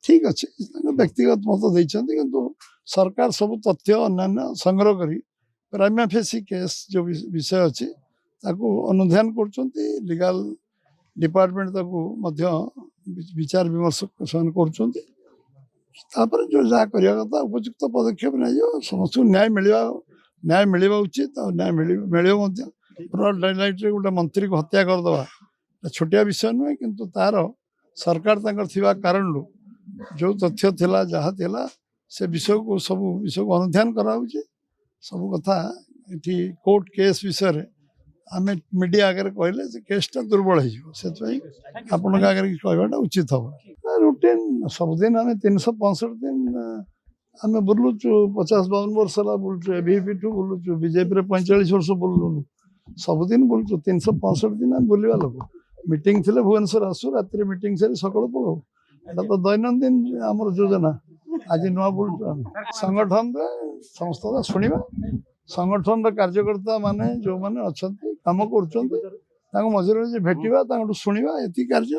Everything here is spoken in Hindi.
ठीक अच्छे व्यक्तिगत मत देते किंतु सरकार सब तथ्य अन्य संग्रह करी प्राइमा फेसी केस जो विषय अच्छी अनुधान कर लीगल डिपार्टमेंट विचार विमर्श कर जो जहाँ करवा कथा उपयुक्त पदक्षेप नहीं समस्त न्याय मिलवा उचित और न्याय मिल ब्रॉड डायलाइट गोटे मंत्री को हत्या करदे छोटिया विषय नुहे किंतु तार सरकार थिबा कारण जो तथ्य थिला जहाँ थिला से विषय को सब विषय को अनुधान कराऊे सब कथा ये कोर्ट केस विषय आम मीडिया आगे कहले केसटा दुर्बल हो आगे कहवाटा उचित हम रुटीन सबुदिन आम 365 दिन आम बुलुचु 50-52 वर्ष है बुलुचु एबीपी ठू बुलुचु बीजेपी 45 वर्ष बुलुनु सबुदिन बुलुचु 365 दिन आम बुलवा लोक मीटिंग थे भुवनेश्वर आसु रात मीटिंग से सका पड़ो एटा तो दैनंदिन आमर योजना आज नुआ बुलुचु संगठन समस्त शुणा संगठन कार्यकर्ता माने जो माने अच्छा कम कर मझे भेटा शुणा ये कार्य।